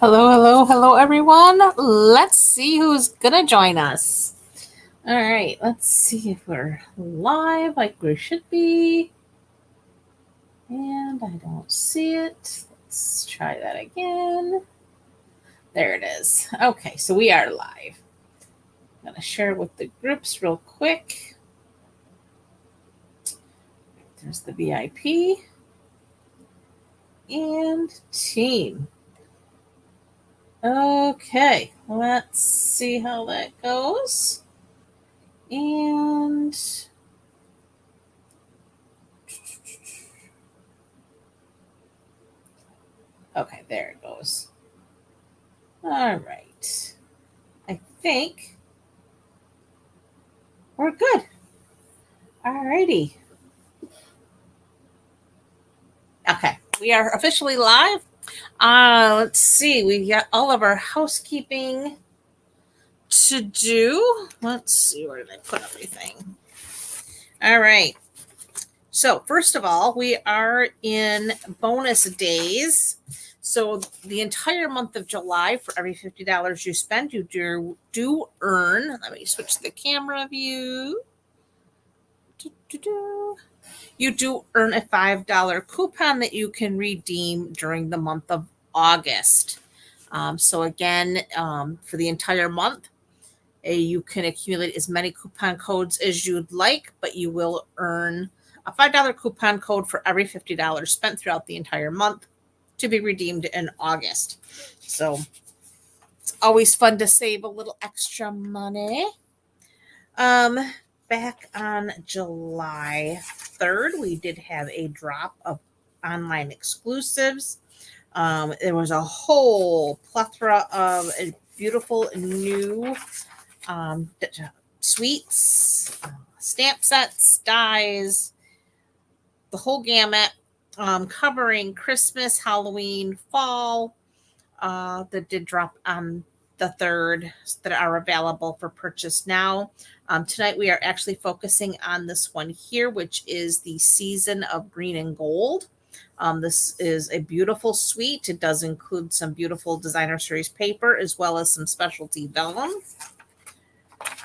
Hello, hello, hello, everyone. Let's see who's going to join us. All right, let's see if we're live like we should be. And I don't see it. Let's try that again. There it is. Okay, so we are live. I'm going to share with the groups real quick. There's the VIP and team. Okay, let's see how that goes. And okay, there it goes. All right. I think we're good. All righty. Okay, we are officially live. Let's see. We got all of our housekeeping to do. Let's see, where did I put everything? All right. So first of all, we are in bonus days. So the entire month of July, for every $50 you spend, you do earn. Let me switch the camera view. You do earn a $5 coupon that you can redeem during the month of August. So again, for the entire month, you can accumulate as many coupon codes as you'd like, but you will earn a $5 coupon code for every $50 spent throughout the entire month to be redeemed in August. So it's always fun to save a little extra money. Back on July 3rd, we did have a drop of online exclusives. There was a whole plethora of beautiful new sweets, stamp sets, dies, the whole gamut, covering Christmas, Halloween, fall, that did drop on the 3rd that are available for purchase now. Tonight we are actually focusing on this one here, which is the Season of Green and Gold. This is a beautiful suite. It does include some beautiful designer series paper as well as some specialty vellum.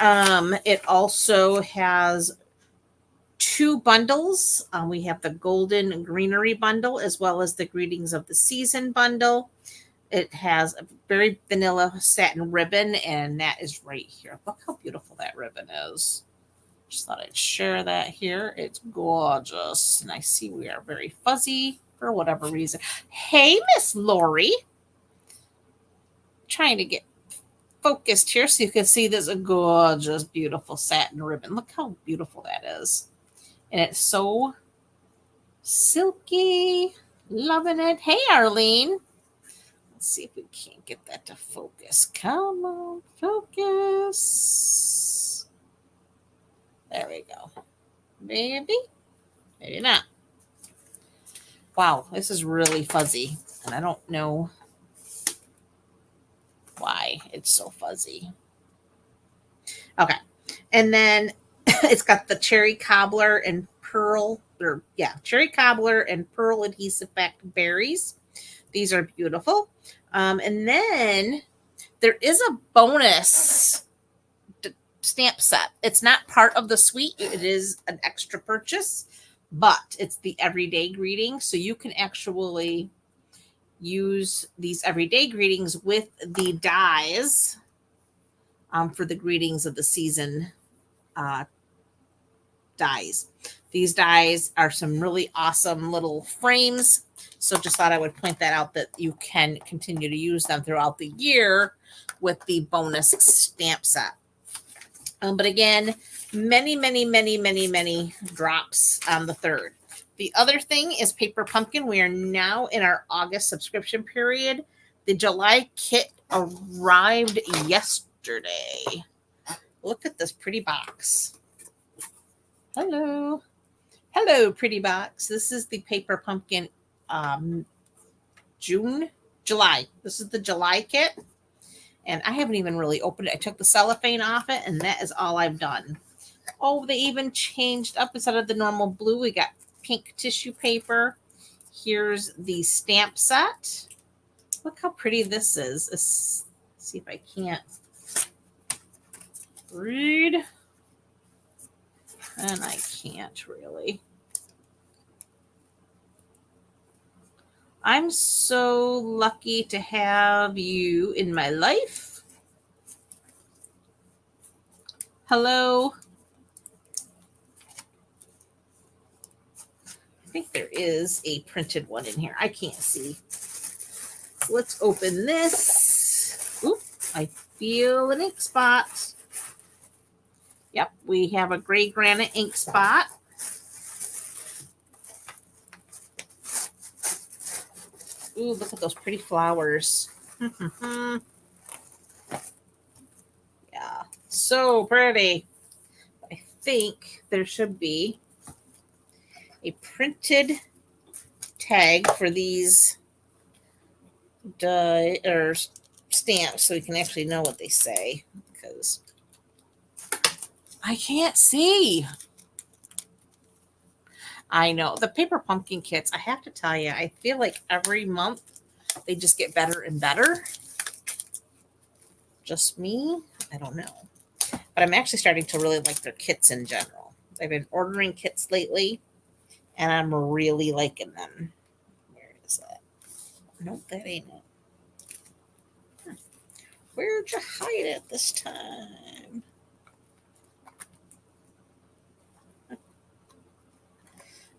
It also has 2 bundles. We have the Golden Greenery bundle as well as the Greetings of the Season bundle. It has a very vanilla satin ribbon, and that is right here. Look how beautiful that ribbon is. Just thought I'd share that here. It's gorgeous. And I see we are very fuzzy for whatever reason. Hey, Miss Lori. Trying to get focused here so you can see this gorgeous, beautiful satin ribbon. Look how beautiful that is. And it's so silky. Loving it. Hey, Arlene. Let's see if we can't get that to focus. Come on, focus. There we go. Maybe not. Wow, this is really fuzzy, and I don't know why it's so fuzzy. Okay, and then it's got the cherry cobbler and pearl, cherry cobbler and pearl adhesive backed berries. These are beautiful. And then there is a bonus stamp set. It's not part of the suite. It is an extra purchase, but it's the everyday greeting. So you can actually use these everyday greetings with the dies for the Greetings of the Season dies. These dies are some really awesome little frames. So just thought I would point that out, that you can continue to use them throughout the year with the bonus stamp set. But again, many drops on the 3rd. The other thing is Paper Pumpkin. We are now in our August subscription period. The July kit arrived yesterday. Look at this pretty box. Hello, pretty box. This is the Paper Pumpkin July. This is the July kit. And I haven't even really opened it. I took the cellophane off it, and that is all I've done. Oh, they even changed up. Instead of the normal blue, we got pink tissue paper. Here's the stamp set. Look how pretty this is. Let's see if I can't read. And I can't really. I'm so lucky to have you in my life. Hello. I think there is a printed one in here. I can't see. Let's open this. Oop, I feel an ink spot. Yep, we have a gray granite ink spot. Ooh, look at those pretty flowers. Yeah, so pretty. I think there should be a printed tag for these die or stamps so we can actually know what they say, because I can't see. I know the paper pumpkin kits, I have to tell you, I feel like every month they just get better and better. Just me? I don't know. But I'm actually starting to really like their kits in general. I've been ordering kits lately and I'm really liking them. Where is that? Nope, that ain't it. Where'd you hide it this time?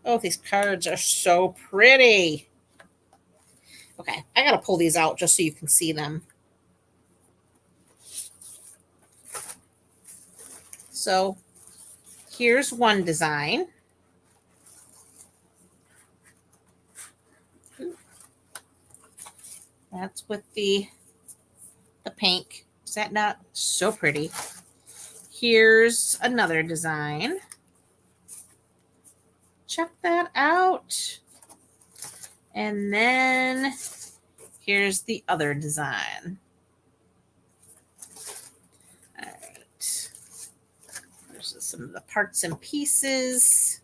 Oh, these cards are so pretty. Okay, I gotta pull these out just so you can see them. So here's one design. That's with the pink. Is that not so pretty? Here's another design. Check that out. And then here's the other design. All right. There's some of the parts and pieces.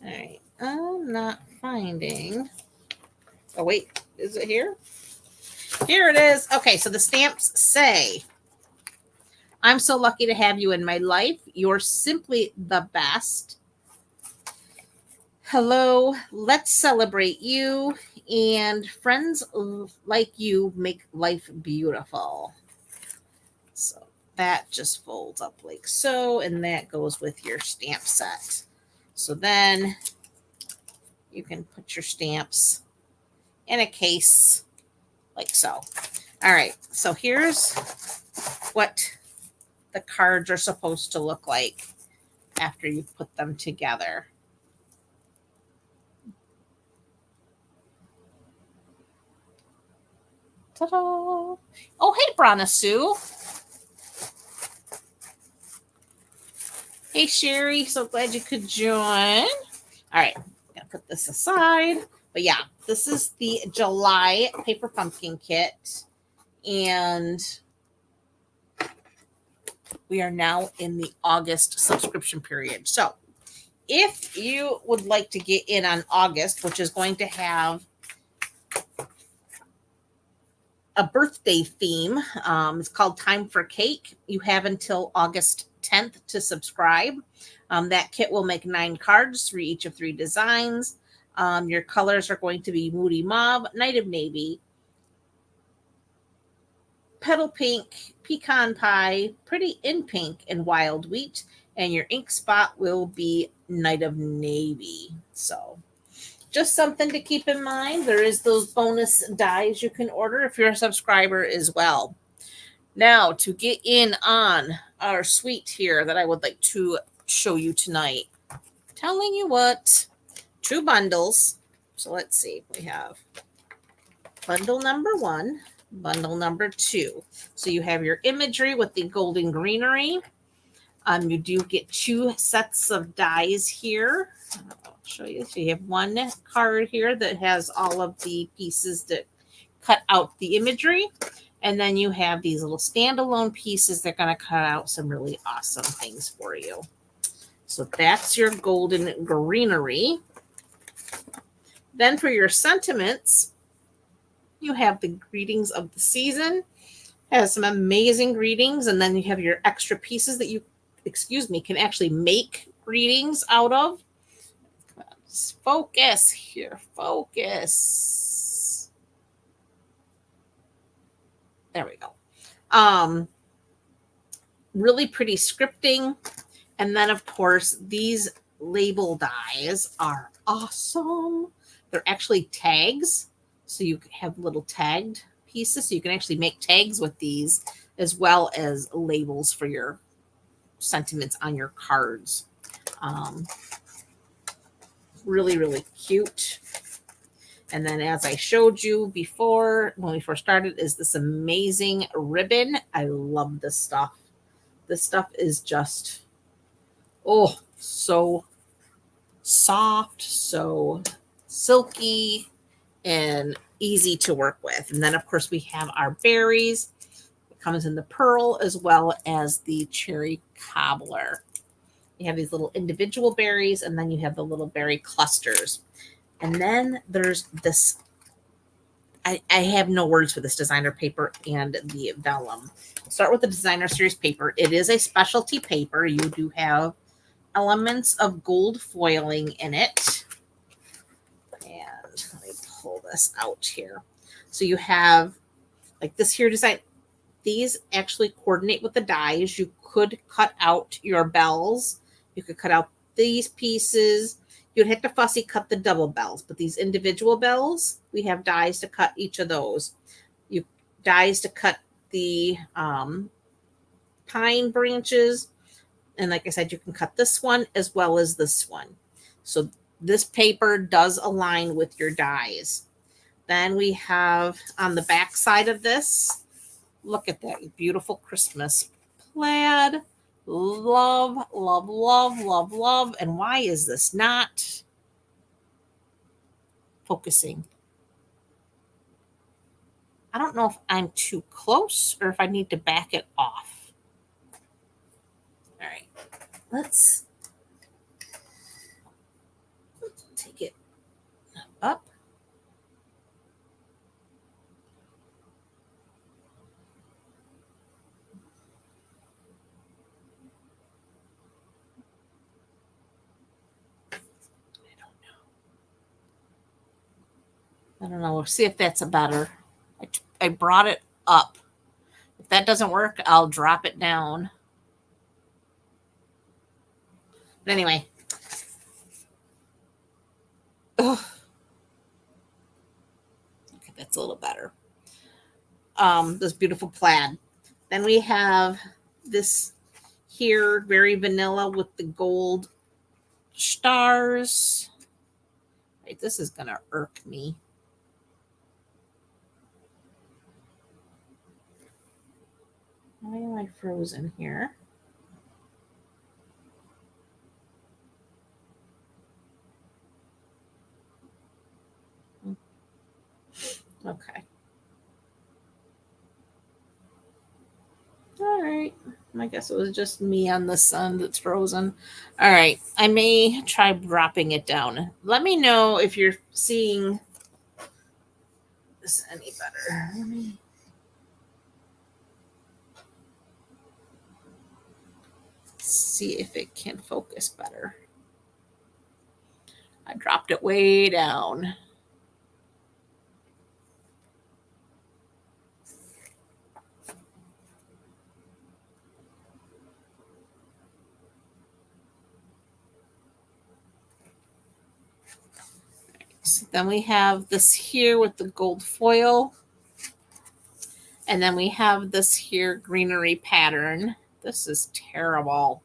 All right. I'm not finding. Oh, wait. Is it here? Here it is. Okay, so the stamps say, I'm so lucky to have you in my life. You're simply the best. Hello, let's celebrate you. And friends like you make life beautiful. So that just folds up like so, and that goes with your stamp set. So then you can put your stamps in a case like so. All right, so here's what the cards are supposed to look like after you put them together. Ta-da! Oh, hey, Brana Sue. Hey, Sherry. So glad you could join. All right, I'm going to put this aside. But yeah, this is the July Paper Pumpkin Kit. And we are now in the August subscription period. So if you would like to get in on August, which is going to have a birthday theme, it's called Time for Cake. You have until August 10th to subscribe. That kit will make 9 cards for each of 3 designs. Your colors are going to be Moody Mauve, Night of Navy, Petal Pink, Pecan Pie, Pretty in Pink, and Wild Wheat. And your ink spot will be Night of Navy. So just something to keep in mind. There is those bonus dies you can order if you're a subscriber as well. Now, to get in on our suite here that I would like to show you tonight. Telling you what, 2 bundles. So let's see. We have bundle number 1, bundle number 2. So you have your imagery with the golden greenery. You do get 2 sets of dies here. I'll show you. So you have 1 card here that has all of the pieces that cut out the imagery. And then you have these little standalone pieces that are going to cut out some really awesome things for you. So that's your golden greenery. Then for your sentiments, you have the greetings of the season. Has some amazing greetings, and then you have your extra pieces that you, can actually make greetings out of. Focus here, focus. There we go. Really pretty scripting. And then, of course, these label dies are awesome. They're actually tags. So you have little tagged pieces. So you can actually make tags with these as well as labels for your sentiments on your cards. Really, really cute. And then, as I showed you before, when we first started, is this amazing ribbon. I love this stuff. This stuff is just, oh, so soft, so silky, and easy to work with. And then, of course, we have our berries. It comes in the pearl as well as the cherry cobbler. You have these little individual berries, and then you have the little berry clusters. And then there's this, I have no words for this designer paper and the vellum. I'll start with the designer series paper. It is a specialty paper. You do have elements of gold foiling in it. And let me pull this out here. So you have like this here design. These actually coordinate with the dies. You could cut out your bells. You could cut out these pieces. You'd have to fussy cut the double bells, but these individual bells, we have dies to cut each of those. You dies to cut the pine branches. And like I said, you can cut this one as well as this one. So this paper does align with your dies. Then we have on the back side of this, look at that beautiful Christmas plaid. Love, love, love, love, love. And why is this not focusing? I don't know if I'm too close or if I need to back it off. All right, let's take it up. I don't know. We'll see if that's a better. I brought it up. If that doesn't work, I'll drop it down. But anyway. Ugh. Okay, that's a little better. This beautiful plaid. Then we have this here, very vanilla with the gold stars. Right, this is gonna irk me. Why am I frozen here? Okay. All right. I guess it was just me on the sun that's frozen. All right. I may try dropping it down. Let me know if you're seeing this any better. Let me see if it can focus better. I dropped it way down. So then we have this here with the gold foil. And then we have this here greenery pattern. This is terrible.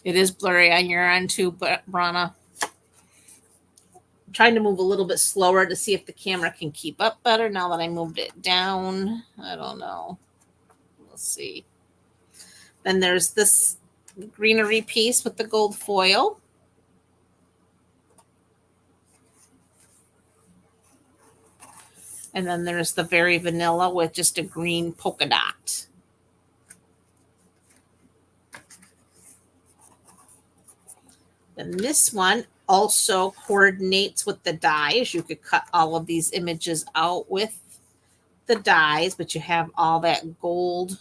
It is blurry on your end too, but Brana. I'm trying to move a little bit slower to see if the camera can keep up better now that I moved it down. I don't know. We'll see. Then there's this greenery piece with the gold foil. And then there's the Very Vanilla with just a green polka dot. Then this one also coordinates with the dies. You could cut all of these images out with the dies, but you have all that gold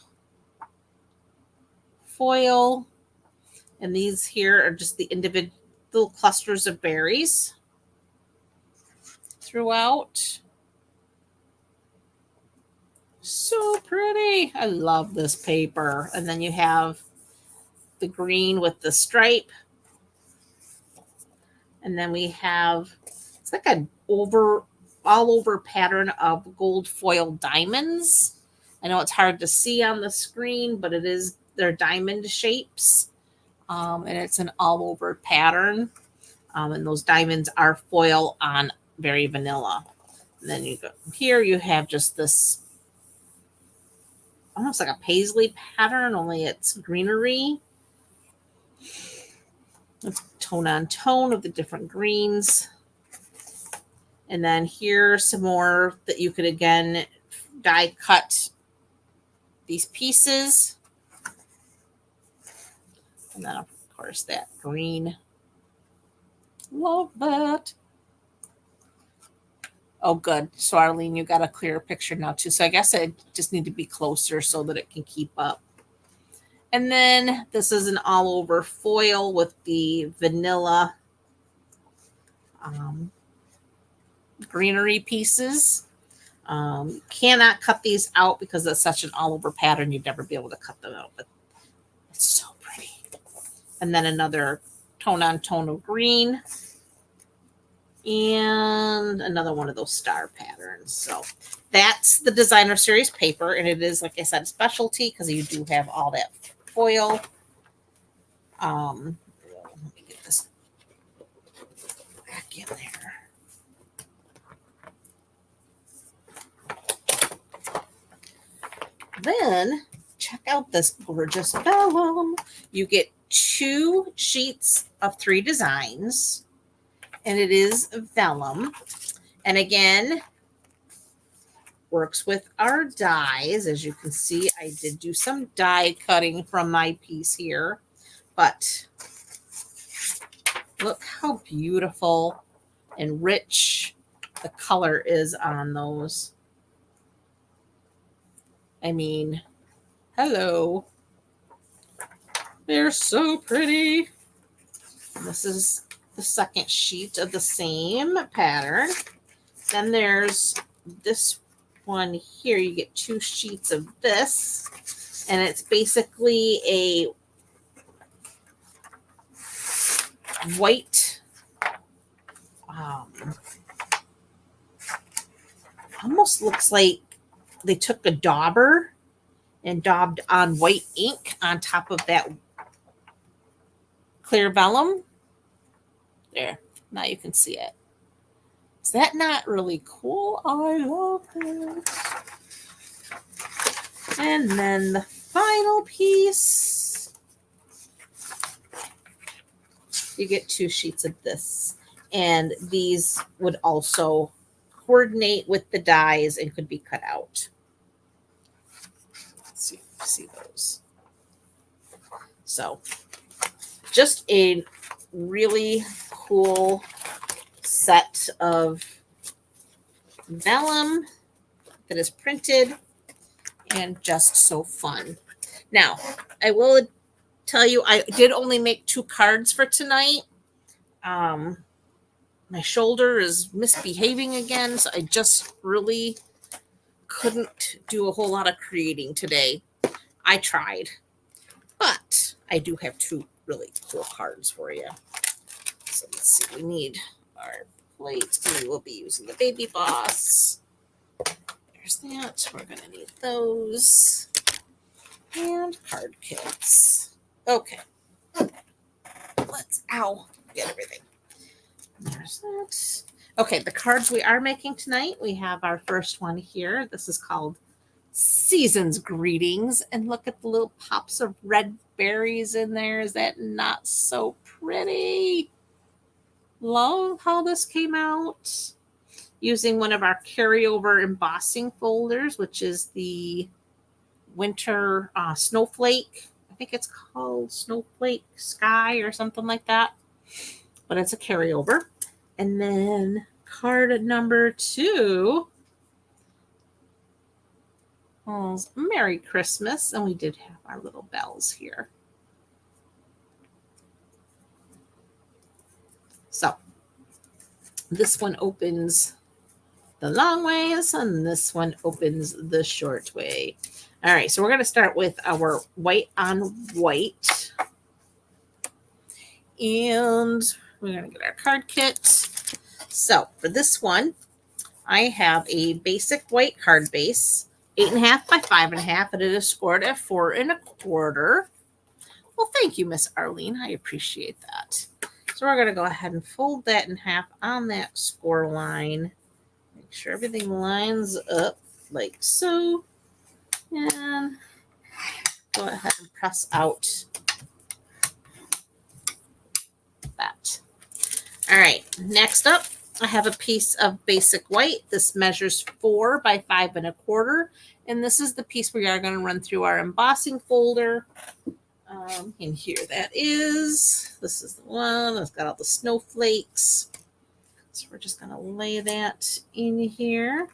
foil. And these here are just the individual clusters of berries throughout. So pretty. I love this paper. And then you have the green with the stripe. And then we have, it's like an all over pattern of gold foil diamonds. I know it's hard to see on the screen, but it is, they're diamond shapes. And it's an all over pattern. And those diamonds are foil on Very Vanilla. And then you go here, you have just this almost like a paisley pattern, only it's greenery. It's tone on tone of the different greens. And then here some more that you could again die cut these pieces. And then of course that green. Love that. Oh, good. So Arlene, you got a clearer picture now too. So I guess I just need to be closer so that it can keep up. And then this is an all over foil with the vanilla greenery pieces. Cannot cut these out because it's such an all over pattern. You'd never be able to cut them out, but it's so pretty. And then another tone on tone of green. And another one of those star patterns. So that's the designer series paper. And it is, like I said, a specialty because you do have all that foil. Let me get this back in there. Then check out this gorgeous vellum. You get 2 sheets of 3 designs. And it is vellum. And again, works with our dies. As you can see, I did do some die cutting from my piece here. But look how beautiful and rich the color is on those. I mean, hello. They're so pretty. And this is the second sheet of the same pattern. Then there's this one here. You get 2 sheets of this, and it's basically a white, almost looks like they took a dauber and daubed on white ink on top of that clear vellum. There, now you can see it. Is that not really cool? I love it. And then the final piece, you get 2 sheets of this. And these would also coordinate with the dies and could be cut out. Let's see if you see those. So just a really cool set of vellum that is printed and just so fun. Now, I will tell you, I did only make 2 cards for tonight. My shoulder is misbehaving again, so I just really couldn't do a whole lot of creating today. I tried, but I do have 2 really cool cards for you. So let's see, we need our plate, and we will be using the Baby Boss. There's that. We're going to need those. And card kits. Okay. Let's, get everything. There's that. Okay, the cards we are making tonight, we have our first one here. This is called Season's Greetings. And look at the little pops of red berries in there. Is that not so pretty? Love how this came out. using one of our carryover embossing folders, which is the winter snowflake. I think it's called Snowflake Sky or something like that, but it's a carryover. And then card number 2 was Merry Christmas, and we did have our little bells here. So this one opens the long ways, and this one opens the short way. All right, so we're going to start with our white on white. And we're going to get our card kit. So for this one, I have a basic white card base, 8.5 by 5.5, and it is scored at 4 1/4. Well, thank you, Miss Arlene. I appreciate that. So we're going to go ahead and fold that in half on that score line. Make sure everything lines up like so. And go ahead and press out that. All right, next up, I have a piece of basic white. This measures 4 by 5 1/4. And this is the piece we are going to run through our embossing folder. And here that is. This is the one that's got all the snowflakes. So we're just going to lay that in here.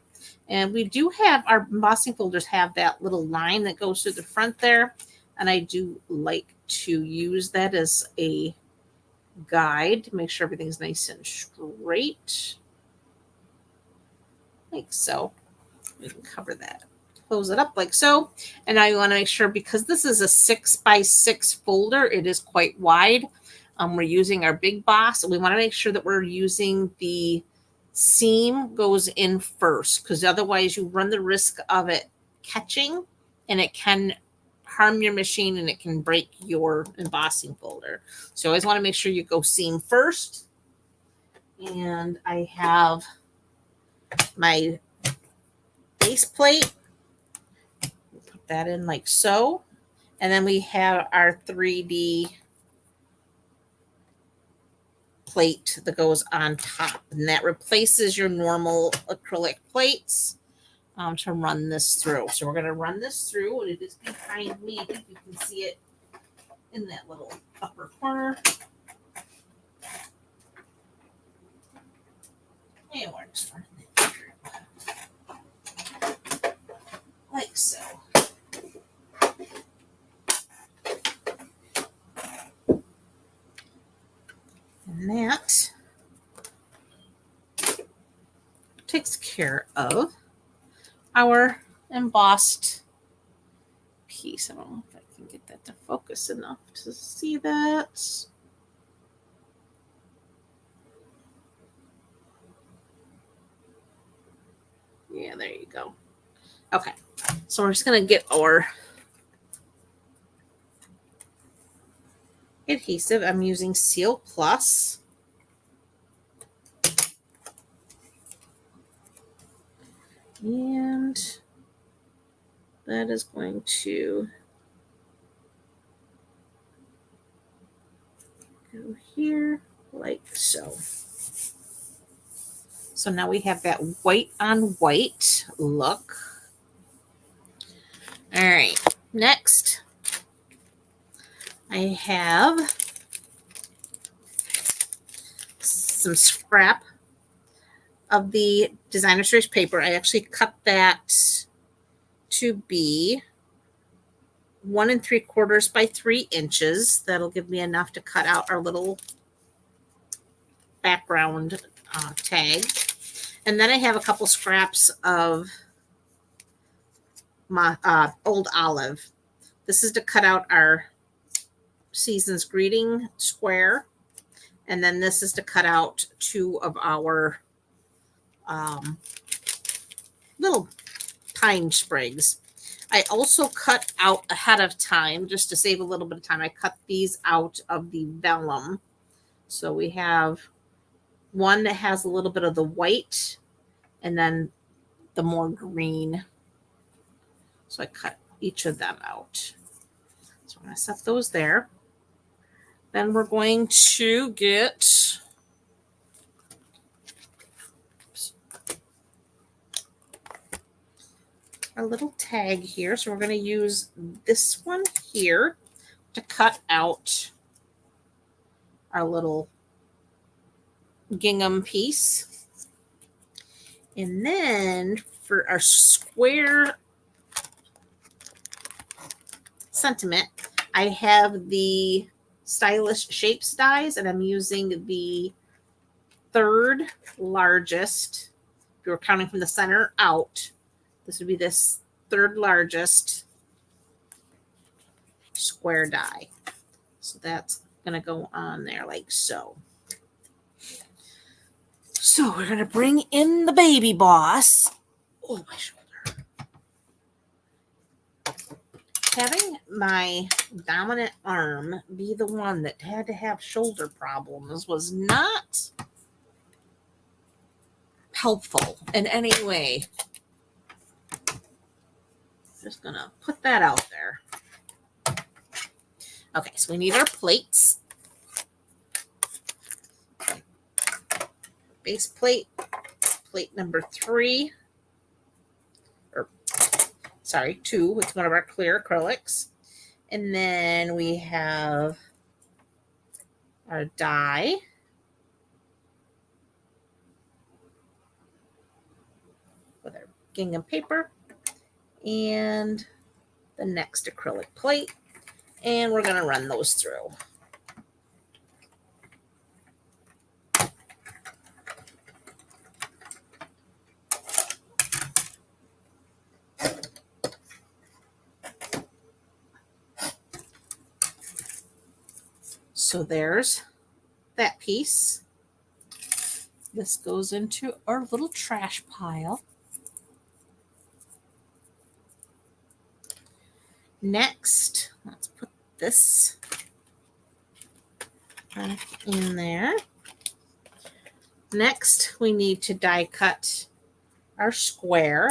And we do have our embossing folders have that little line that goes through the front there. And I do like to use that as a guide to make sure everything's nice and straight. Like so. We can cover that. Close it up like so. And now you want to make sure, because this is a 6 by 6 folder, it is quite wide. We're using our big boss, and we want to make sure that we're using the seam goes in first, because otherwise you run the risk of it catching, and it can harm your machine, and it can break your embossing folder. So you always want to make sure you go seam first. And I have my base plate. Put that in like so. And then we have our 3D plate that goes on top, and that replaces your normal acrylic plates to run this through. So we're going to run this through, and it is behind me. I think you can see it in that little upper corner. And we're just running it through like so. And that takes care of our embossed piece. I don't know if I can get that to focus enough to see that. Yeah, there you go. Okay, so we're just going to get our adhesive. I'm using Seal Plus. And that is going to go here like so. So now we have that white on white look. All right, next I have some scrap of the designer series paper. I actually cut that to be 1 3/4 by 3 inches. That'll give me enough to cut out our little background tag. And then I have a couple scraps of my old olive. This is to cut out our season's greeting square. And then this is to cut out 2 of our little pine sprigs. I also cut out ahead of time, just to save a little bit of time. I cut these out of the vellum. So we have one that has a little bit of the white and then the more green. So I cut each of them out. So I'm going to set those there. Then we're going to get our little tag here. So we're going to use this one here to cut out our little gingham piece. And then for our square sentiment, I have the Stylish Shapes dies, and I'm using the third largest. If you were counting from the center out, this would be this third largest square die. So that's going to go on there like so. So we're going to bring in the baby boss. Oh, my shoulder. Having my dominant arm be the one that had to have shoulder problems was not helpful in any way. Just going to put that out there. Okay, so we need our plates. Base plate, plate number 3. 2 with one of our clear acrylics. And then we have our die. With our gingham paper. And the next acrylic plate. And we're going to run those through. So there's that piece. This goes into our little trash pile. Next, let's put this back in there. Next, we need to die cut our square.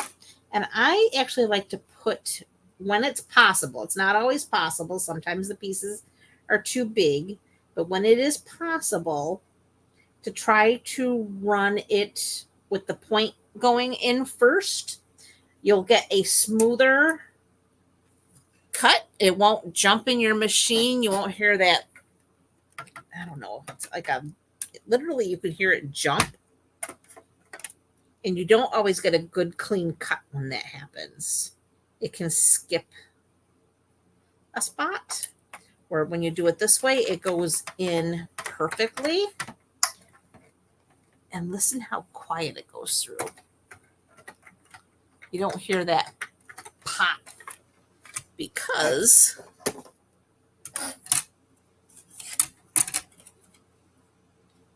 And I actually like to put, when it's possible, it's not always possible. Sometimes the pieces are too big. But when it is possible, to try to run it with the point going in first, you'll get a smoother cut. It won't jump in your machine. You won't hear that. I don't know. It's like literally you could hear it jump. And you don't always get a good clean cut when that happens. It can skip a spot. Or when you do it this way, it goes in perfectly. And listen how quiet it goes through. You don't hear that pop because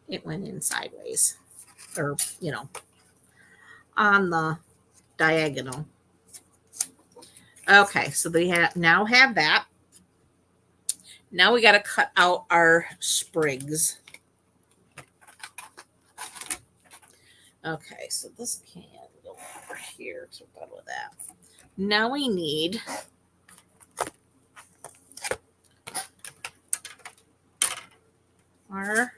it went in sideways, or, on the diagonal. Okay, so they now have that. Now we got to cut out our sprigs. Okay, so this can go over here because we're done with that. Now we need our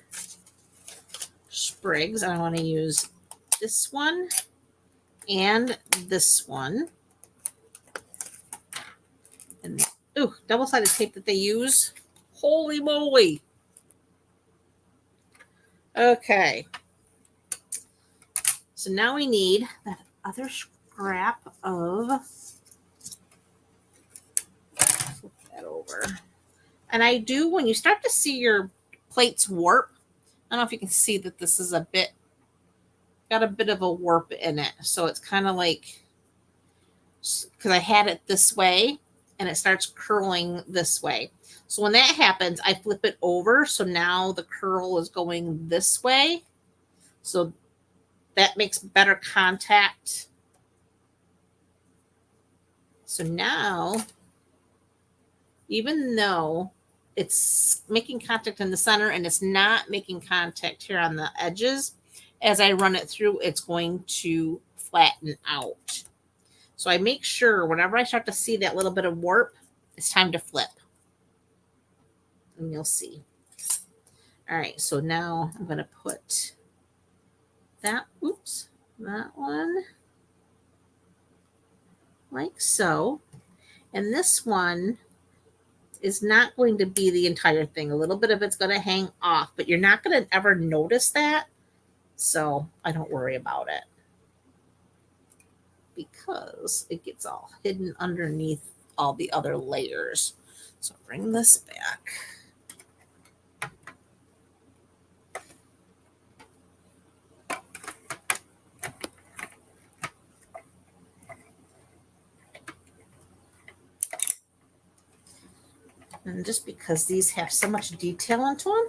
sprigs. I want to use this one and this one. And double-sided tape that they use. Holy moly. Okay. So now we need that other scrap of, flip that over. And I do, when you start to see your plates warp, I don't know if you can see that this is got a bit of a warp in it. So it's kind of like, because I had it this way and it starts curling this way. So when that happens, I flip it over. So now the curl is going this way. So that makes better contact. So now, even though it's making contact in the center and it's not making contact here on the edges, as I run it through, it's going to flatten out. So I make sure whenever I start to see that little bit of warp, it's time to flip. And you'll see. All right, so now I'm going to put that one like so. And this one is not going to be the entire thing. A little bit of it's going to hang off, but you're not going to ever notice that. So I don't worry about it because it gets all hidden underneath all the other layers. So bring this back. And just because these have so much detail into them,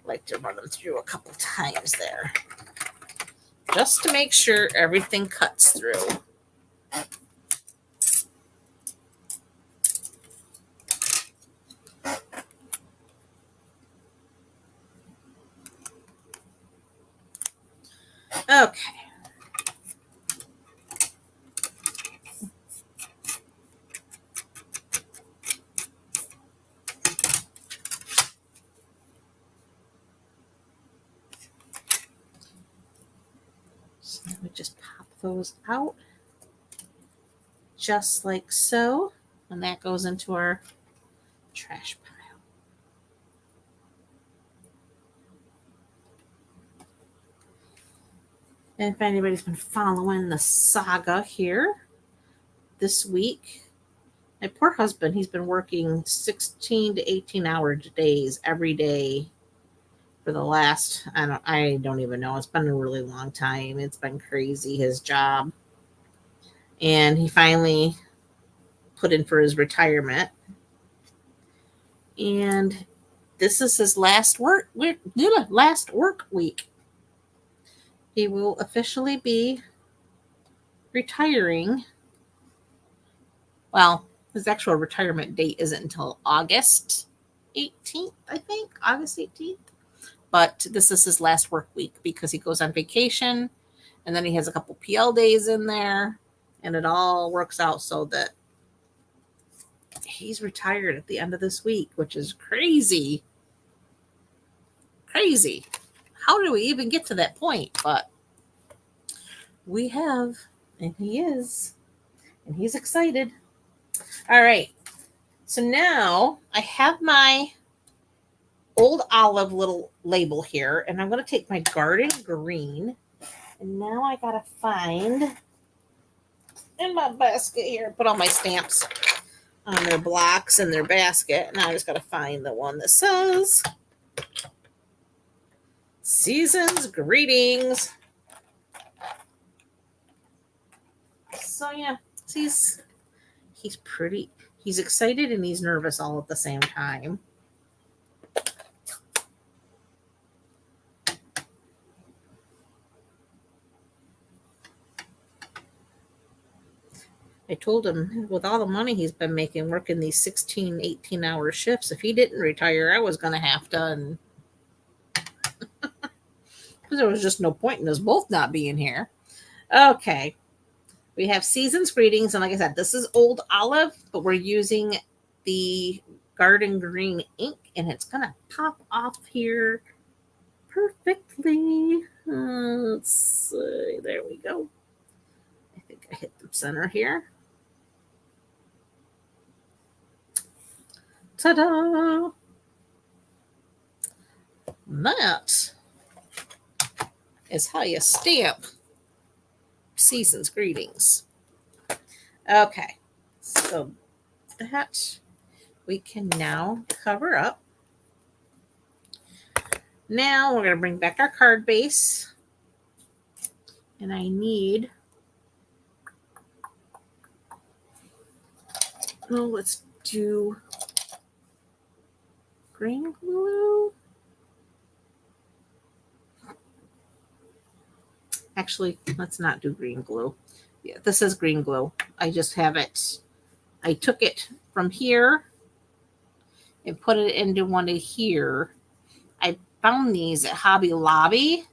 I like to run them through a couple times there, just to make sure everything cuts through. Okay. So let me just pop those out just like so. And that goes into our trash pile. And if anybody's been following the saga here this week, my poor husband, he's been working 16 to 18-hour days every day for the last, I don't even know. It's been a really long time. It's been crazy, his job. And he finally put in for his retirement. And this is his last work week. He will officially be retiring. Well, his actual retirement date isn't until August 18th, I think. August 18th. But this is his last work week because he goes on vacation and then he has a couple PL days in there. And it all works out so that he's retired at the end of this week, which is crazy. Crazy. How do we even get to that point? But we have, and he is, and he's excited. All right. So now I have my old olive little label here, and I'm going to take my garden green, and now I got to find in my basket here, put all my stamps on their blocks in their basket, and I just got to find the one that says Season's Greetings. So yeah, he's pretty, he's excited and he's nervous all at the same time. I told him with all the money he's been making working these 16, 18-hour shifts, if he didn't retire, I was going to have to. And because there was just no point in us both not being here. Okay. We have Season's Greetings. And like I said, this is Old Olive, but we're using the Garden Green ink. And it's going to pop off here perfectly. Let's see. There we go. I think I hit the center here. Ta-da! That is how you stamp Season's Greetings. Okay, so that we can now cover up. Now we're going to bring back our card base. And I need, let's do green glue. Actually, let's not do green glue. Yeah, this is green glue. I just have it. I took it from here and put it into one of here. I found these at Hobby Lobby.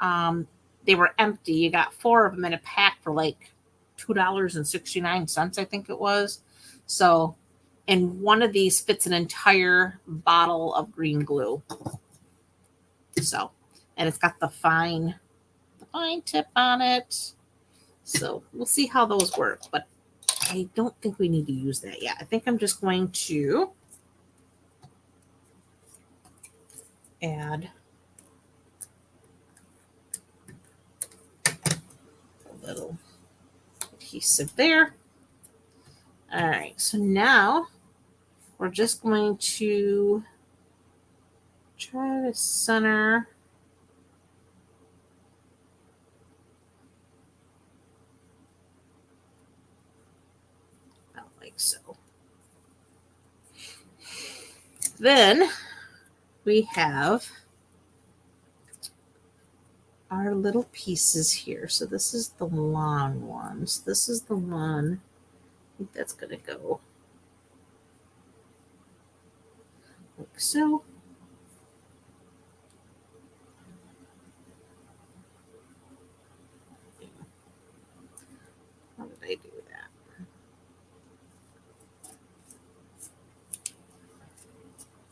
They were empty. You got 4 of them in a pack for like $2.69, I think it was. So, and one of these fits an entire bottle of green glue. So, and it's got the fine tip on it. So we'll see how those work, but I don't think we need to use that yet. I think I'm just going to add a little adhesive there. All right, so now we're just going to try to center about like so. Then we have our little pieces here. So this is the long ones. This is the one. I think that's going to go like so. How did I do that?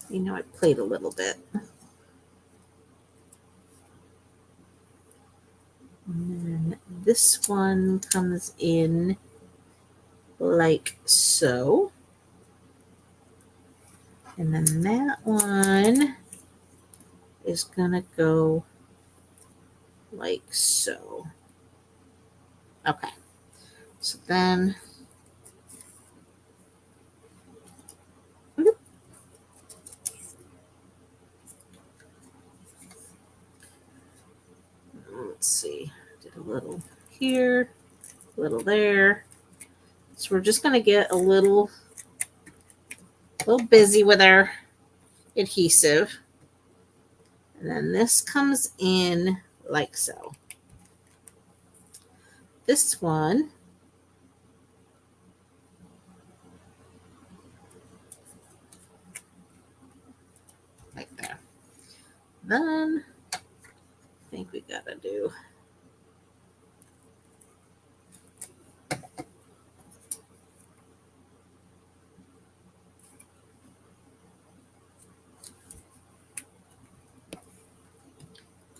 You know, I played a little bit. And then this one comes in like so. And then that one is going to go like so. Okay. So then let's see. Did a little here, a little there. So we're just going to get a little busy with our adhesive. And then this comes in like so. This one like there. Then I think we got to do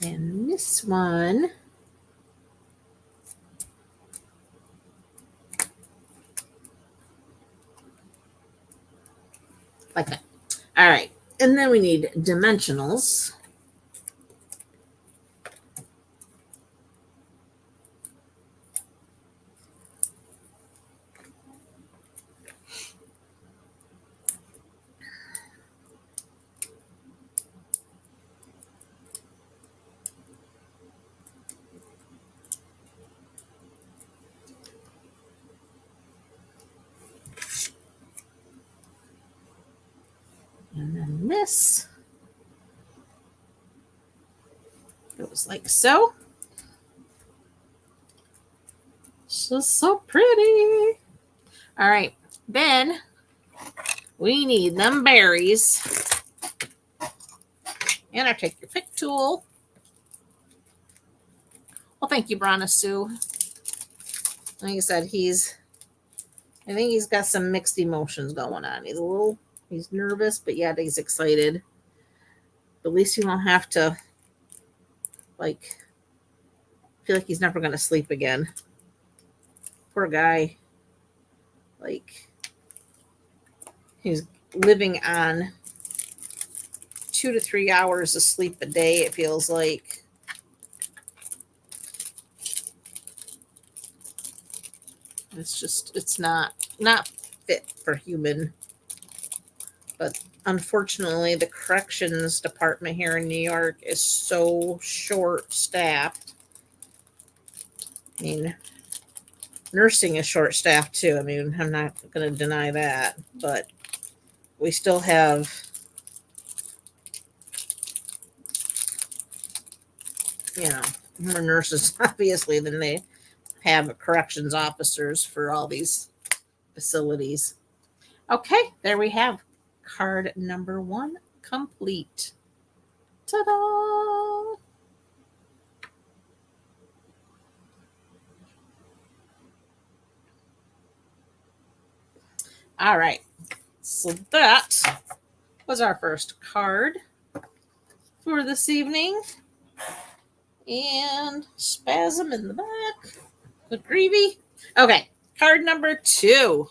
and this one like that. All right. And then we need dimensionals. And then this goes like so. It's just so pretty. All right. Then we need them berries. And I take your pick tool. Well, thank you, Brana Sue. Like I said, I think he's got some mixed emotions going on. He's nervous, but yeah, he's excited. At least he won't have to, like, feel like he's never going to sleep again. Poor guy. Like, he's living on 2 to 3 hours of sleep a day, it feels like. It's not fit for human. But unfortunately, the corrections department here in New York is so short-staffed. I mean, nursing is short-staffed too. I mean, I'm not going to deny that, but we still have more nurses, obviously, than they have corrections officers for all these facilities. Okay, there we have card number 1 complete. Ta-da! All right, so that was our first card for this evening. And spasm in the back. Good gravy. Okay, card number 2.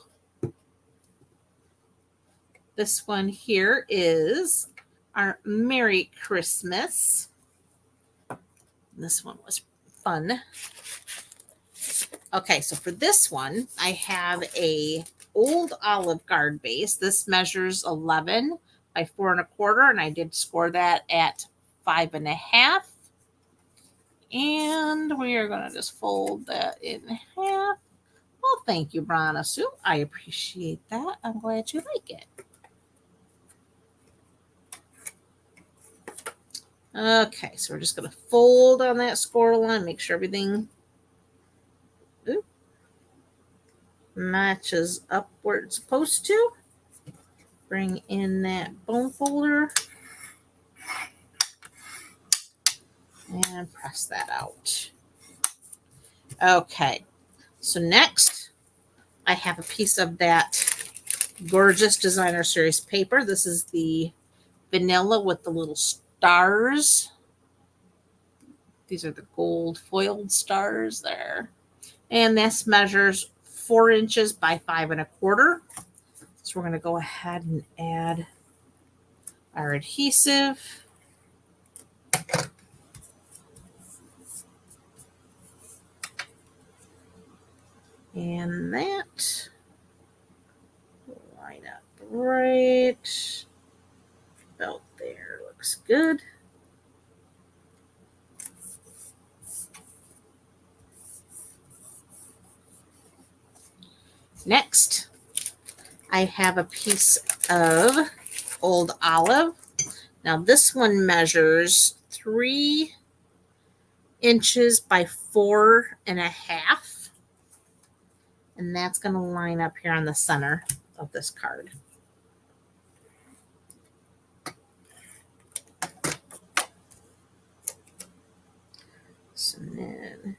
This one here is our Merry Christmas. This one was fun. Okay, so for this one, I have a old olive garden base. This measures 11 by 4 1/4, and I did score that at 5 1/2. And we are going to just fold that in half. Well, thank you, Brana Sue. I appreciate that. I'm glad you like it. Okay, so we're just going to fold on that score line, make sure everything matches up where it's supposed to. Bring in that bone folder and press that out. Okay, so next I have a piece of that gorgeous designer series paper. This is the vanilla with the little stars. These are the gold foiled stars there. And this measures 4 inches by 5 1/4. So we're going to go ahead and add our adhesive. And that line up right about there. Looks good. Next, I have a piece of old olive. Now this one measures 3 inches by 4 1/2. And that's going to line up here on the center of this card. So then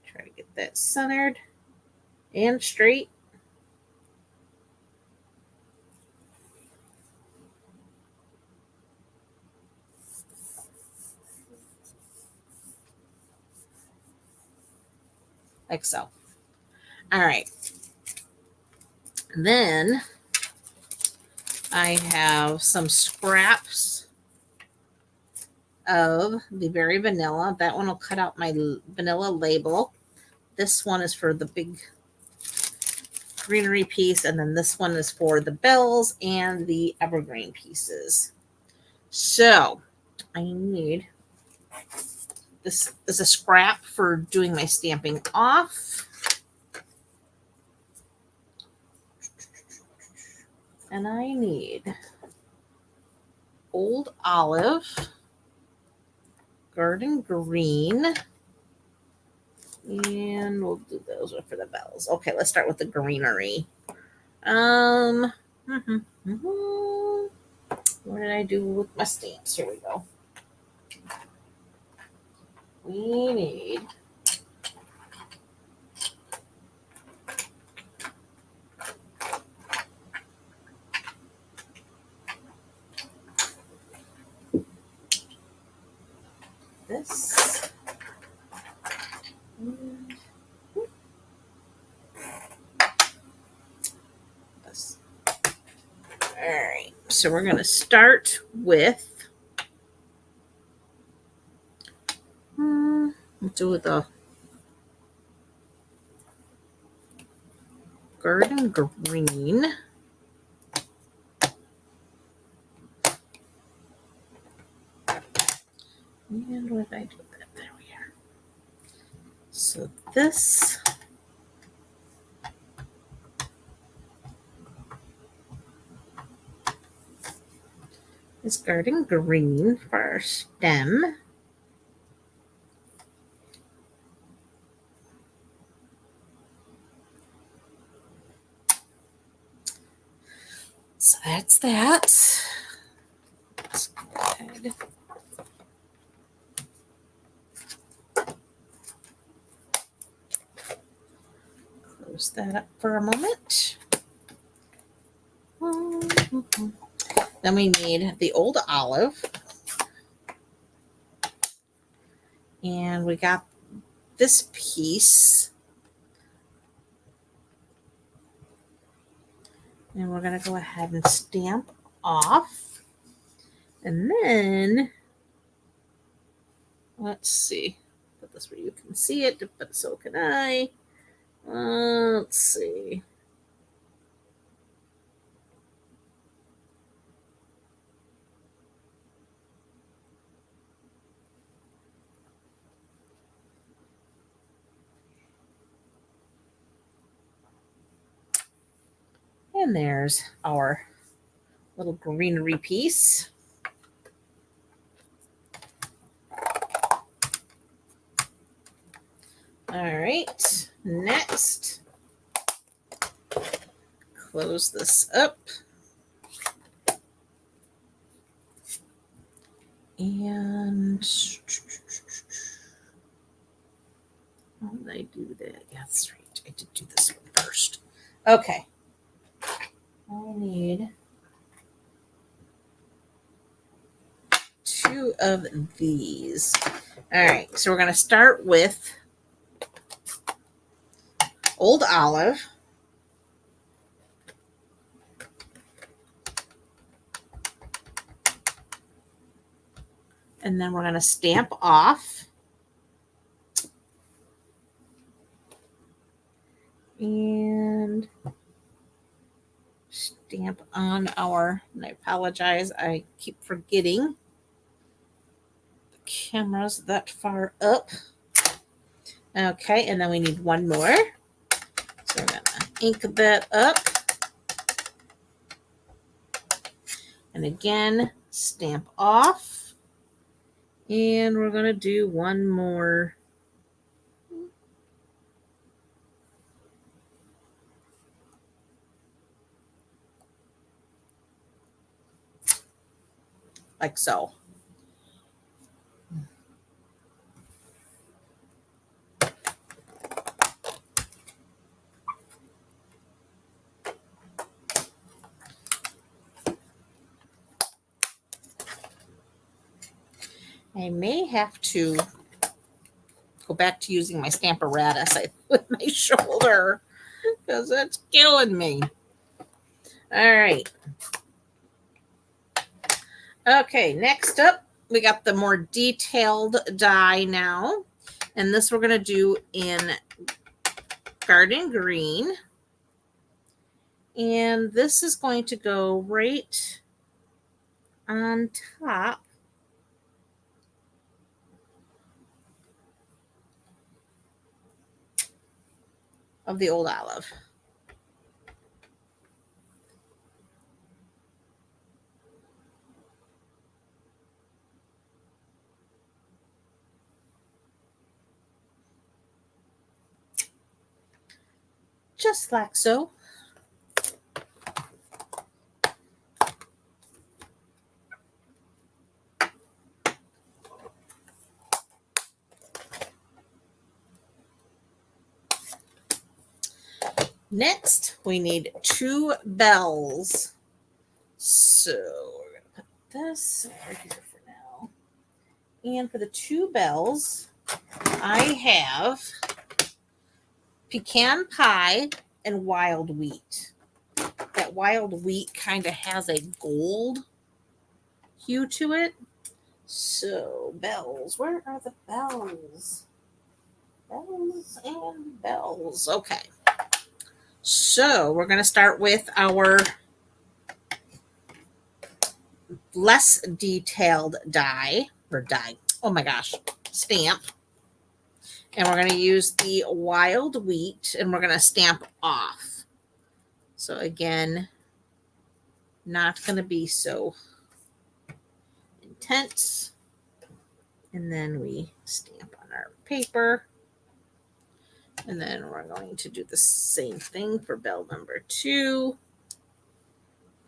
try to get that centered and straight. Like so. All right. Then I have some scraps of the Very Vanilla. That one will cut out my vanilla label. This one is for the big greenery piece, and then this one is for the bells and the evergreen pieces. So I need this is a scrap for doing my stamping off. And I need old olive, garden green, and we'll do those for the bells. Okay, let's start with the greenery. What did I do with my stamps? Here we go. We need this. This. All right, so we're going to start with let's do the garden green. And what did I do with that? There we are. So this is garden green for our stem. So that's that. Let's go ahead. Close that up for a moment. Then we need the old olive. And we got this piece. And we're going to go ahead and stamp off. And then, let's see. Put this where you can see it, but so can I. Let's see. And there's our little greenery piece. All right, next, close this up. And how did I do that? Yeah, that's right. I did do this one first. Okay. I need 2 of these. All right, so we're going to start with old olive. And then we're going to stamp off. And stamp on our, and I apologize, I keep forgetting the camera's that far up. Okay, and then we need one more. So we're going to ink that up. And again, stamp off. And we're going to do one more. Like so. I may have to go back to using my Stamparatus with my shoulder because it's killing me. All right. Okay, next up, we got the more detailed die now. And this we're going to do in garden green. And this is going to go right on top of the old olive. Just like so. Next, we need 2 bells. So we're going to put this over here for now. And for the 2 bells, I have pecan pie and wild wheat. That wild wheat kind of has a gold hue to it. So bells, where are the bells? Bells and bells. Okay. So we're going to start with our less detailed die, oh my gosh, stamp. And we're going to use the wild wheat and we're going to stamp off. So again, not going to be so intense. And then we stamp on our paper. And then we're going to do the same thing for bell number 2.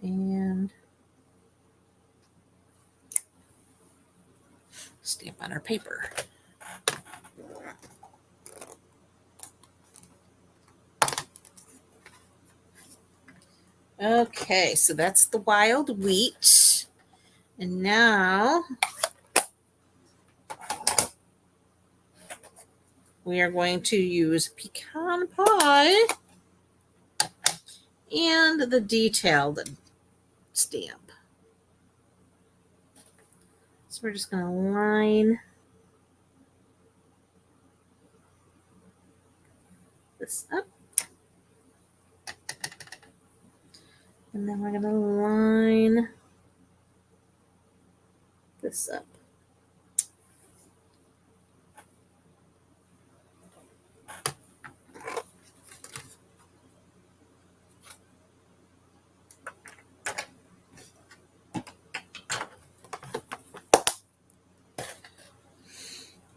And stamp on our paper. Okay, so that's the wild wheat. And now we are going to use pecan pie and the detailed stamp. So we're just going to line this up. And then we're going to line this up.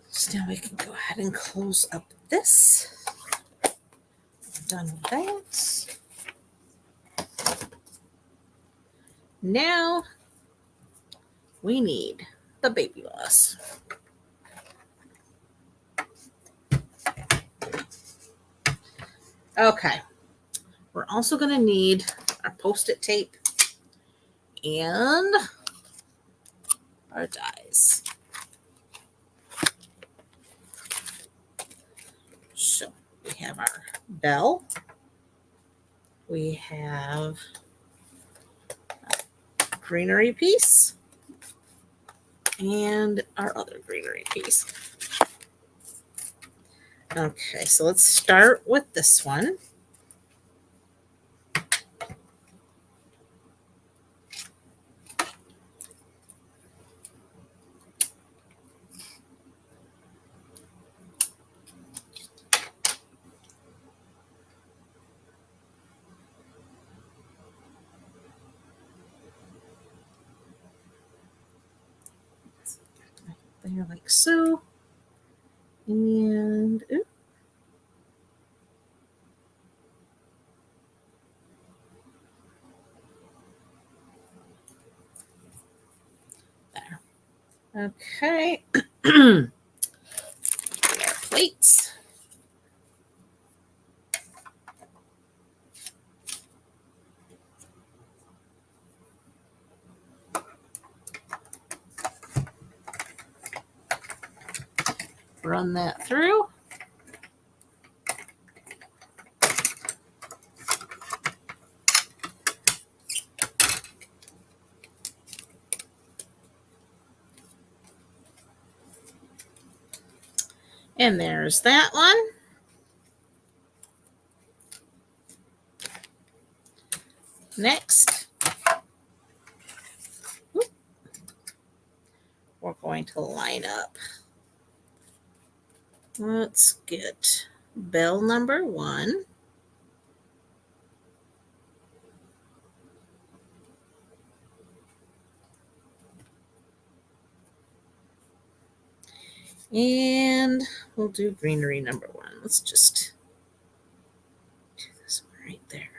So now we can go ahead and close up this. Done with that. Now we need the baby gloss. Okay, we're also going to need our Post-it tape and our dies. So we have our bell. We have a greenery piece and our other greenery piece. Okay, so let's start with this one. There, like so. And oops. There. Okay. Our plates. Run that through. And there's that one. Next, we're going to line up. Let's get bell number 1. And we'll do greenery number 1. Let's just do this one right there.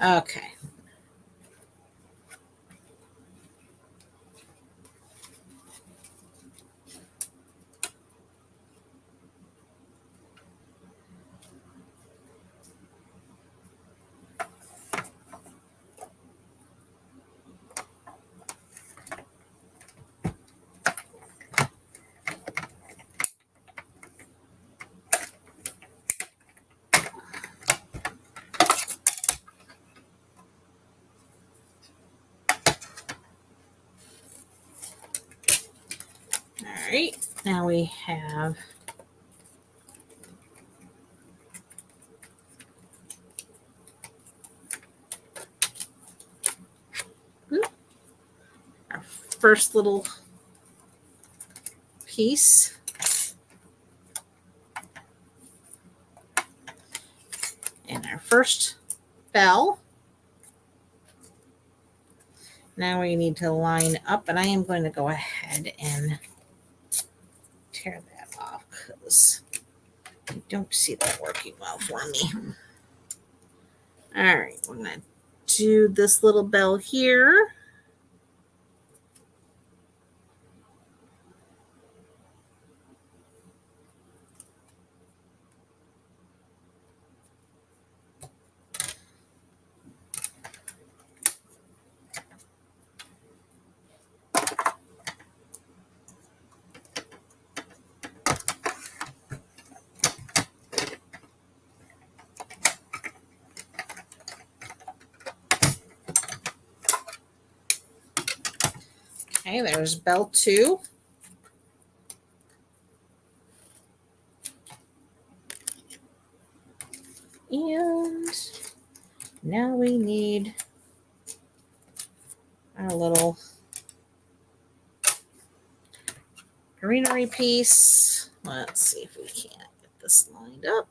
Okay. All right. Now we have our first little piece. And our first bell. Now we need to line up, and I am going to go ahead and tear that off because I don't see that working well for me. All right, we're going to do this little bell here. Okay, there's bell 2. And now we need our little greenery piece. Let's see if we can't get this lined up.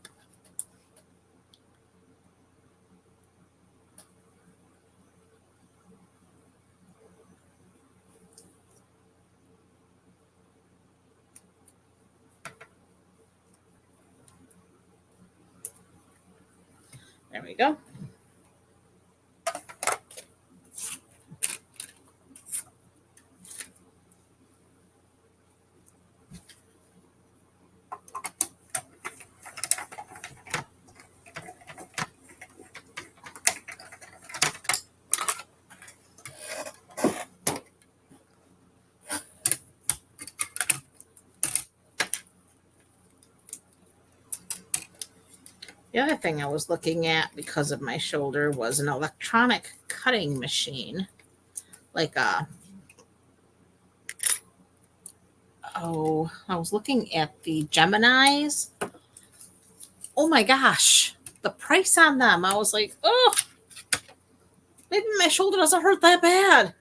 There we go. The other thing I was looking at because of my shoulder was an electronic cutting machine. Like I was looking at the Geminis. Oh my gosh, the price on them. I was like, oh, maybe my shoulder doesn't hurt that bad.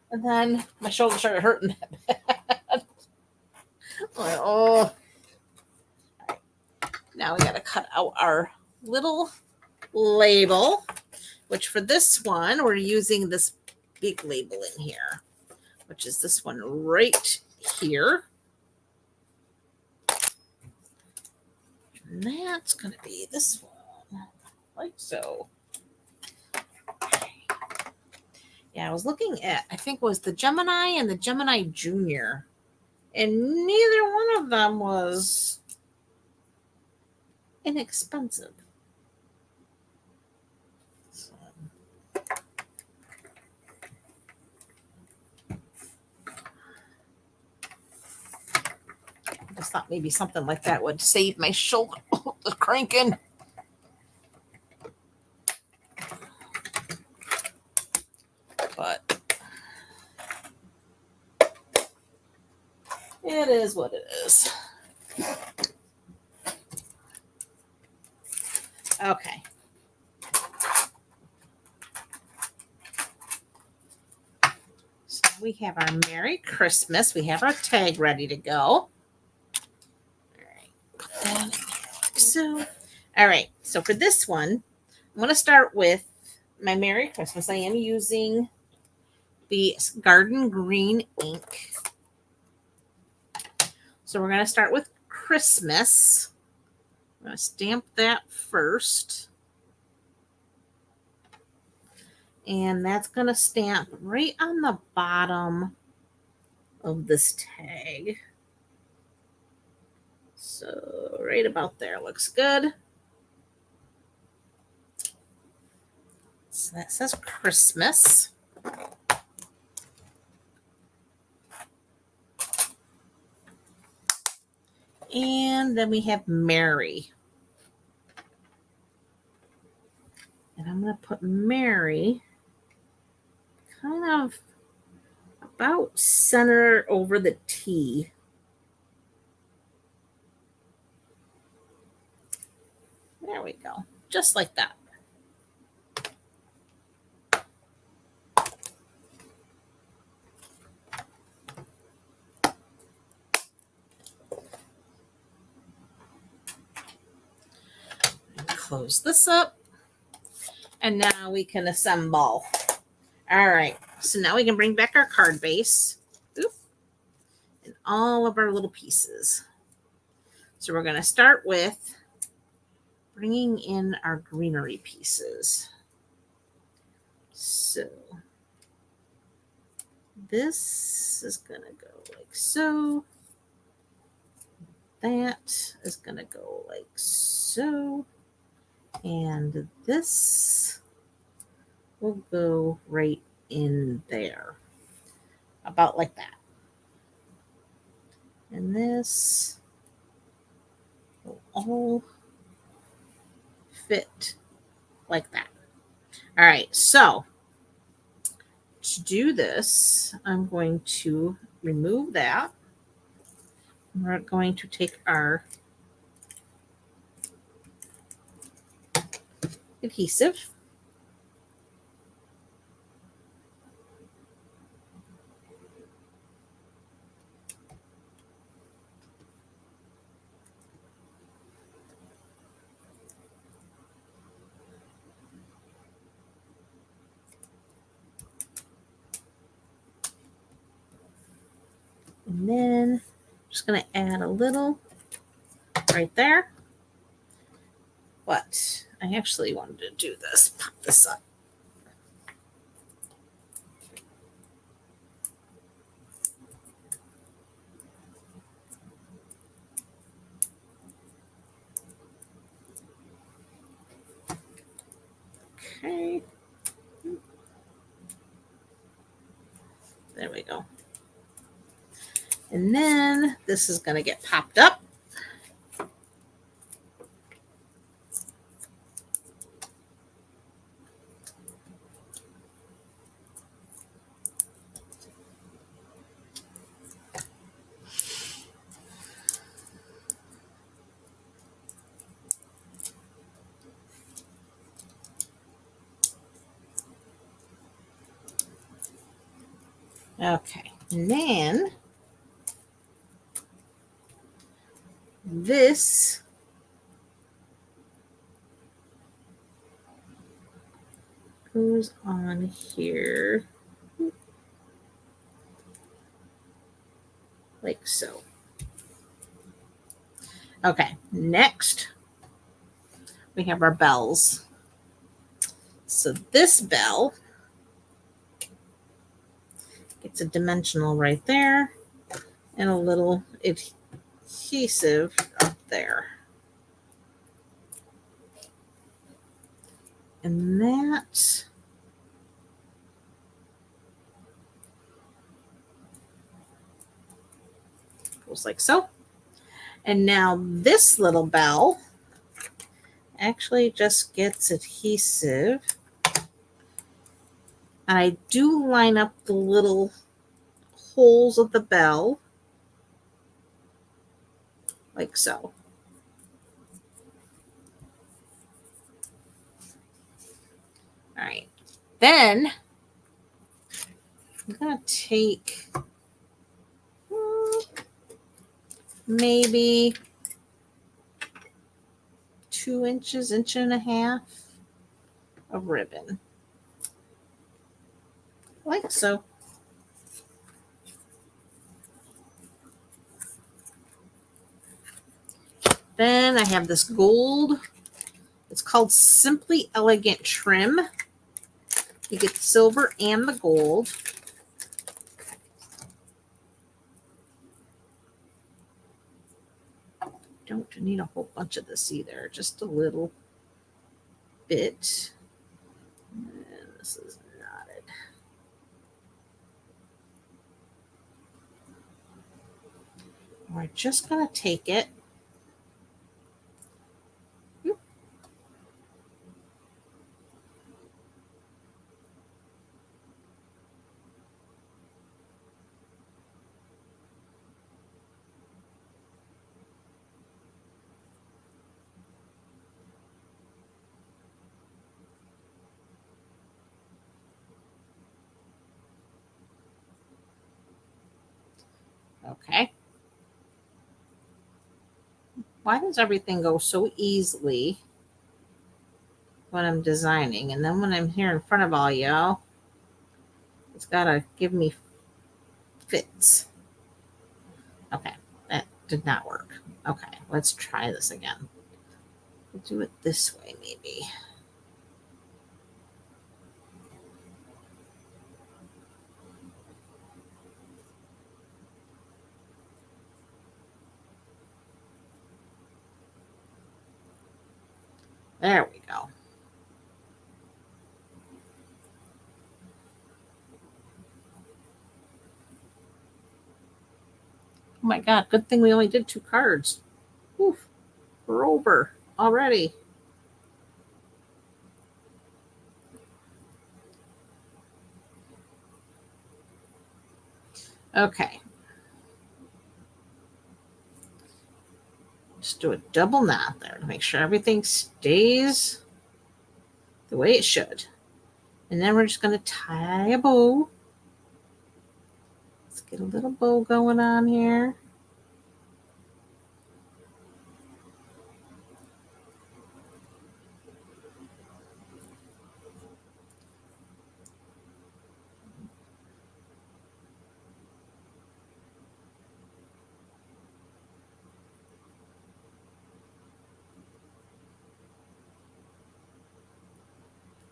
And then my shoulder started hurting that bad. I'm like, oh. Now we got to cut out our little label, which for this one, we're using this big label in here, which is this one right here. And that's going to be this one, like so. Yeah, I was looking at, I think it was the Gemini and the Gemini Junior, and neither one of them was inexpensive. So. I just thought maybe something like that would save my shoulder. The cranking. But it is what it is. Okay. So we have our Merry Christmas. We have our tag ready to go. All right. Put that in there like so. All right. So for this one, I'm going to start with my Merry Christmas. I am using the Garden Green ink. So we're going to start with Christmas. I'm going to stamp that first. And that's going to stamp right on the bottom of this tag. So right about there looks good. So that says Christmas. And then we have Mary. And I'm going to put Mary kind of about center over the T. There we go. Just like that. Close this up. And now we can assemble All right, so now we can bring back our card base. Oop, and all of our little pieces. So we're going to start with bringing in our greenery pieces. So this is going to go like so. That is going to go like so. And this will go right in there. About like that. And this will all fit like that. All right, so to do this, I'm going to remove that. We're going to take our adhesive. And then I'm just going to add a little right there. But I actually wanted to do this, pop this up. Okay. There we go. And then this is going to get popped up. Okay. And then this goes on here like so. Okay, next we have our bells. So this bell gets a dimensional right there and a little adhesive up there. And that goes like so. And now this little bell actually just gets adhesive. And I do line up the little holes of the bell like so. All right. Then I'm going to take maybe 2 inches, inch and a half of ribbon. Like so. Then I have this gold. It's called Simply Elegant Trim. You get the silver and the gold. Don't need a whole bunch of this either, just a little bit. And this is knotted. We're just going to take it. Okay. Why does everything go so easily when I'm designing? And then when I'm here in front of all y'all, It's got to give me fits. Okay, that did not work. Okay, let's try this again. We'll do it this way, maybe. There we go. Oh my God, good thing we only did 2 cards. Oof, we're over already. Okay. Just do a double knot there to make sure everything stays the way it should. And then we're just going to tie a bow. Let's get a little bow going on here.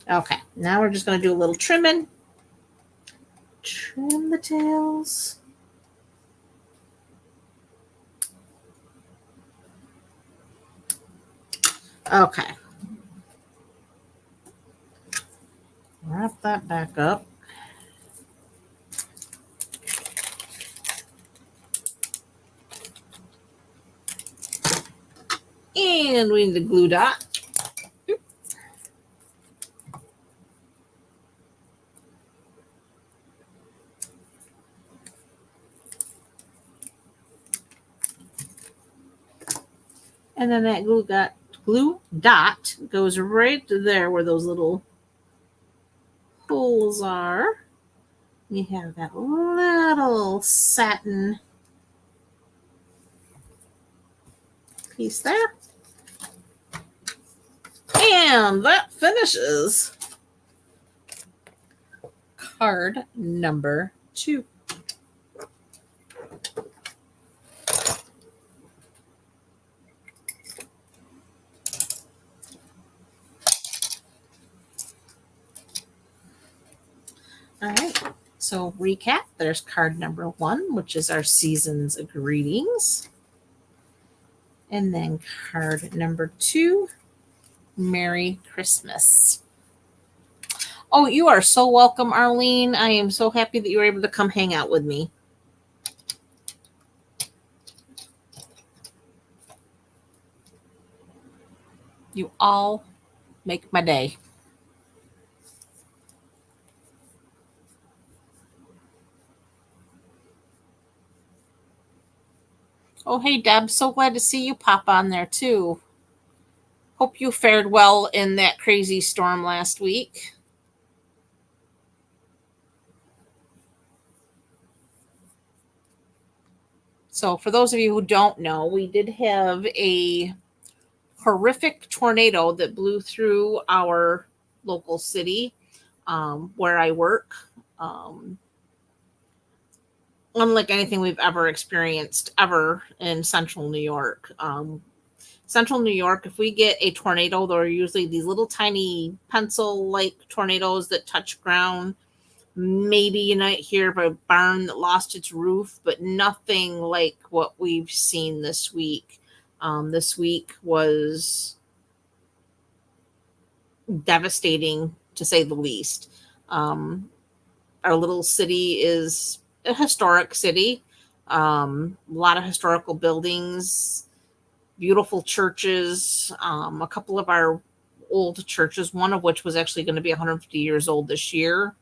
Okay, now we're just going to do a little trimming. Trim the tails. Okay. Wrap that back up. And we need the glue dot. And then that glue dot goes right there where those little holes are. You have that little satin piece there. And that finishes card number 2. All right. So recap, there's card number 1, which is our season's greetings. And then card number 2, Merry Christmas. Oh, you are so welcome, Arlene. I am so happy that you were able to come hang out with me. You all make my day. Oh, hey, Deb. So glad to see you pop on there, too. Hope you fared well in that crazy storm last week. So, for those of you who don't know, we did have a horrific tornado that blew through our local city where I work. Unlike anything we've ever experienced ever in central New York. Central New York, if we get a tornado, there are usually these little tiny pencil-like tornadoes that touch ground. Maybe you might hear of a barn that lost its roof, but nothing like what we've seen this week. This week was devastating, to say the least. Our little city is a historic city. A lot of historical buildings, beautiful churches, a couple of our old churches, one of which was actually going to be 150 years old this year,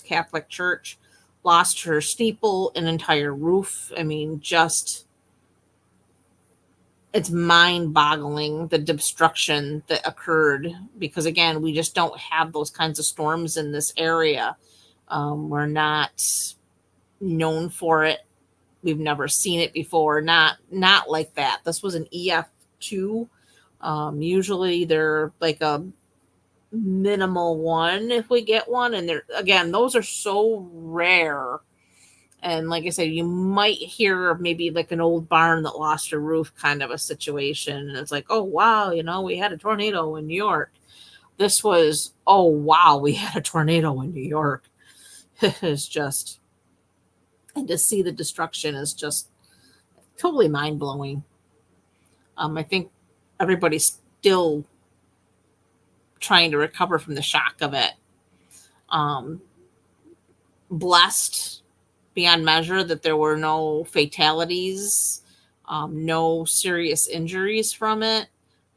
Catholic church, lost her steeple, an entire roof. I mean, just, it's mind-boggling the destruction that occurred because, again, we just don't have those kinds of storms in this area. We're not known for it. We've never seen it before. Not like that. This was an EF2. Usually they're like a minimal one if we get one. And they're, again, those are so rare. And like I said, you might hear of maybe like an old barn that lost a roof kind of a situation. And it's like, oh, wow, we had a tornado in New York. This was, oh, wow, we had a tornado in New York. It's just, and to see the destruction is just totally mind blowing. I think everybody's still trying to recover from the shock of it. Um, Blessed beyond measure that there were no fatalities, no serious injuries from it.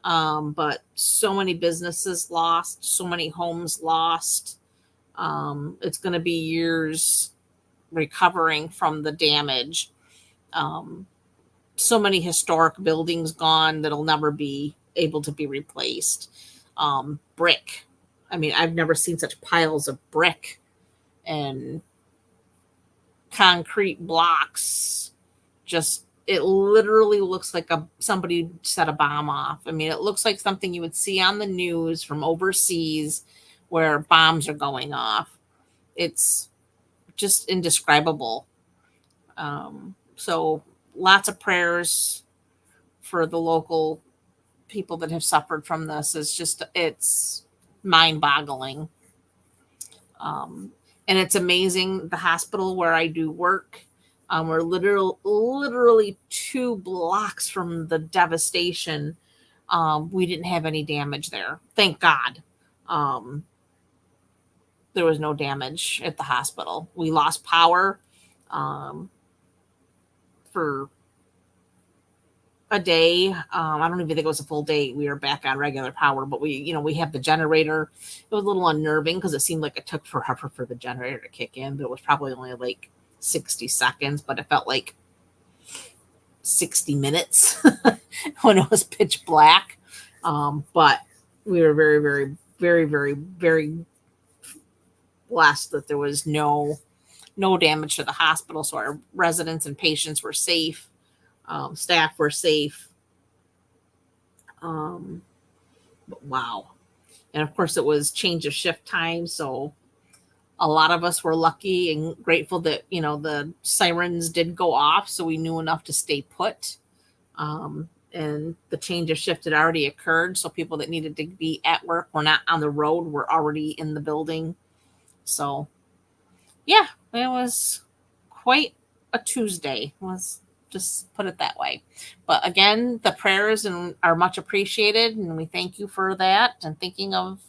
But so many businesses lost, so many homes lost. It's going to be years recovering from the damage. Um, so many historic buildings gone that'll never be able to be replaced. Brick. I mean, I've never seen such piles of brick and concrete blocks. Just, it literally looks like somebody set a bomb off. I mean, it looks like something you would see on the news from overseas where bombs are going off. It's just indescribable. So lots of prayers for the local people that have suffered from this. It's mind boggling. Um, and it's amazing. The hospital where I do work, we're literally 2 blocks from the devastation. We didn't have any damage there. Thank God. There was no damage at the hospital. We lost power um, for a day. I don't even think it was a full day. We were back on regular power, but we have the generator. It was a little unnerving because it seemed like it took forever for the generator to kick in, but it was probably only like 60 seconds, but it felt like 60 minutes when it was pitch black. But we were very, very, very, very, very blessed that there was no damage to the hospital. So our residents and patients were safe. Staff were safe. But wow. And of course, it was change of shift time. So a lot of us were lucky and grateful that, the sirens did go off. So we knew enough to stay put. And the change of shift had already occurred. So people that needed to be at work were not on the road, were already in the building. So yeah, it was quite a Tuesday. Let's just put it that way. But again, the prayers are much appreciated, and we thank you for that and thinking of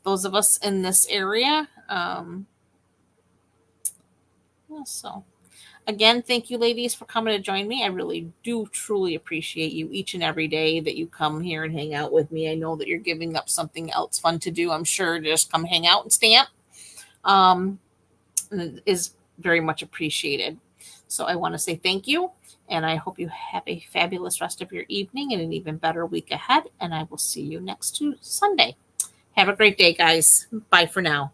those of us in this area. So again, thank you, ladies, for coming to join me. I really do truly appreciate you each and every day that you come here and hang out with me. I know that you're giving up something else fun to do, I'm sure, to just come hang out and stamp. And it is very much appreciated. So I want to say thank you, and I hope you have a fabulous rest of your evening and an even better week ahead, and I will see you next Sunday. Have a great day, guys. Bye for now.